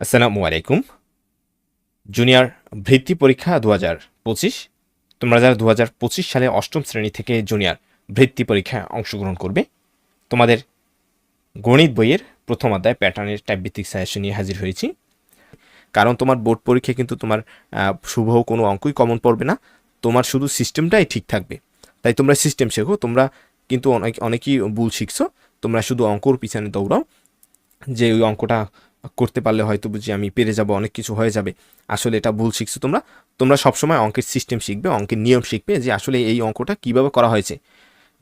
আসসালামু আলাইকুম। জুনিয়র বৃত্তি পরীক্ষা 2025। তোমরা যারা 2025 সালে অষ্টম শ্রেণী থেকে জুনিয়র বৃত্তি পরীক্ষায় অংশগ্রহণ করবে, তোমাদের গণিত বইয়ের প্রথম অধ্যায় প্যাটার্নের টাইপ ভিত্তিক সাজেশন নিয়ে হাজির হয়েছি। কারণ তোমার বোর্ড পরীক্ষায় কিন্তু তোমার শুভ কোনো অঙ্কই কমন পড়বে না, তোমার শুধু সিস্টেমটাই ঠিক থাকবে। তাই তোমরা সিস্টেম শেখো। তোমরা কিন্তু অনেকেই ভুল শিখছো, তোমরা শুধু অঙ্কর পিছনে দৌড়াও যে ওই অঙ্কটা করতে পারলে হয়তো বুঝি আমি পেরে যাব, অনেক কিছু হয়ে যাবে। আসলে এটা ভুল শিখছো। তোমরা সবসময় অঙ্কের সিস্টেম শিখবে, অঙ্কের নিয়ম শিখবে, যে আসলে এই অঙ্কটা কীভাবে করা হয়েছে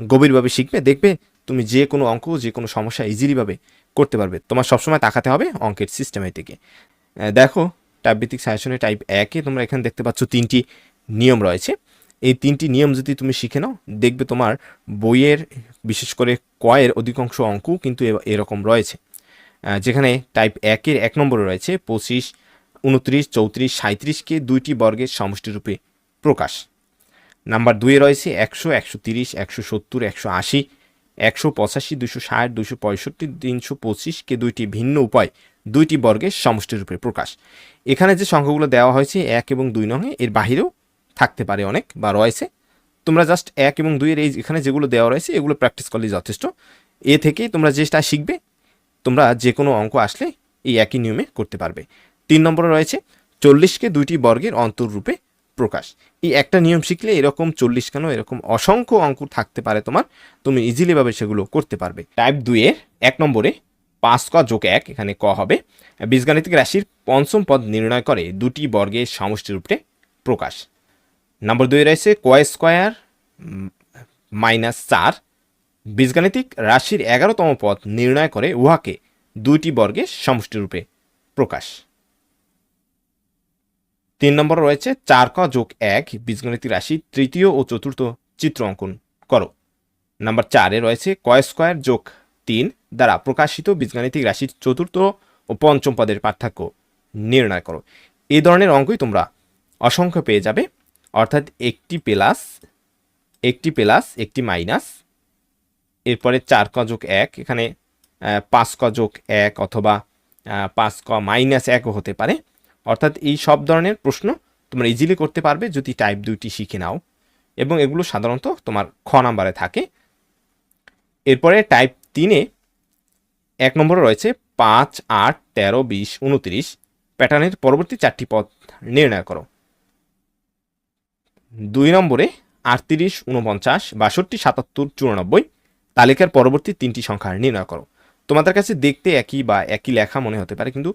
গভীরভাবে শিখবে। দেখবে তুমি যে কোনো অঙ্ক, যে কোনো সমস্যা ইজিলিভাবে করতে পারবে। তোমার সবসময় তাকাতে হবে অঙ্কের সিস্টেমের দিকে। দেখো, টাইপ ভিত্তিক সাজেশনে টাইপ 1-এ তোমরা এখানে দেখতে পাচ্ছ 3টি নিয়ম রয়েছে। এই 3টি নিয়ম যদি তুমি শিখে নাও, দেখবে তোমার বইয়ের বিশেষ করে কয়ের অধিকাংশ অঙ্ক কিন্তু এরকম রয়েছে। যেখানে টাইপ 1-এর 1 নম্বরে রয়েছে 25, 29, 34, 37কে দুইটি বর্গের সমষ্টিরূপে প্রকাশ। নাম্বার 2-এ রয়েছে 100, 130, 170, 180, 185, 260, 265, 325কে দুইটি ভিন্ন উপায় দুইটি বর্গের সমষ্টিরূপে প্রকাশ। এখানে যে সংখ্যাগুলো দেওয়া হয়েছে 1 এবং 2 নং, এর বাহিরেও থাকতে পারে অনেক বা রয়েছে। তোমরা জাস্ট 1 এবং 2-এর এই এখানে যেগুলো দেওয়া রয়েছে এগুলো প্র্যাকটিস করলেই যথেষ্ট। এ থেকেই তোমরা যেটা শিখবে, তোমরা যে কোনো অঙ্ক আসলে এই একই নিয়মে করতে পারবে। 3 নম্বরে রয়েছে 40কে দুইটি বর্গের অন্তররূপে প্রকাশ। এই একটা নিয়ম শিখলে এরকম 40 কেন, এরকম অসংখ্য অঙ্ক থাকতে পারে তোমার, তুমি ইজিলিভাবে সেগুলো করতে পারবে। টাইপ 2-এর 1 নম্বরে 5ক যোগ 1, এখানে ক হবে, বীজগাণিতিক রাশির পঞ্চম পদ নির্ণয় করে দুটি বর্গের সমষ্টিরূপে প্রকাশ। নম্বর 2-এ রয়েছে ক স্কোয়ার -4, বীজগাণিতিক রাশির 11তম পদ নির্ণয় করে উহাকে দুইটি বর্গের সমষ্টিরূপে প্রকাশ। 3 নম্বর রয়েছে 4ক যোগ 1, বীজগাণিতিক রাশি তৃতীয় ও চতুর্থ চিত্র অঙ্কন করো। নাম্বার 4-এ রয়েছে ক স্কোয়ার যোগ 3 দ্বারা প্রকাশিত বীজগাণিতিক রাশির চতুর্থ ও পঞ্চম পদের পার্থক্য নির্ণয় করো। এই ধরনের অঙ্কই তোমরা অসংখ্য পেয়ে যাবে, অর্থাৎ একটি প্লাস, একটি মাইনাস, এরপরে 4ক যোগ 1, এখানে 5ক যোগ 1 অথবা 5ক -1ও হতে পারে। অর্থাৎ এই সব ধরনের প্রশ্ন তোমরা ইজিলি করতে পারবে যদি টাইপ 2টি শিখে নাও, এবং এগুলো সাধারণত তোমার খ নাম্বারে থাকে। এরপরে টাইপ 3-এ 1 নম্বরে রয়েছে 5, 8, 13, 20, 29, প্যাটার্নের পরবর্তী 4টি পদ নির্ণয় করো। 2 নম্বরে 38, 49, 62, 77, 94, তালিকার পরবর্তী 3টি সংখ্যা নির্ণয় করো। তোমাদের কাছে দেখতে একই বা একই লেখা মনে হতে পারে, কিন্তু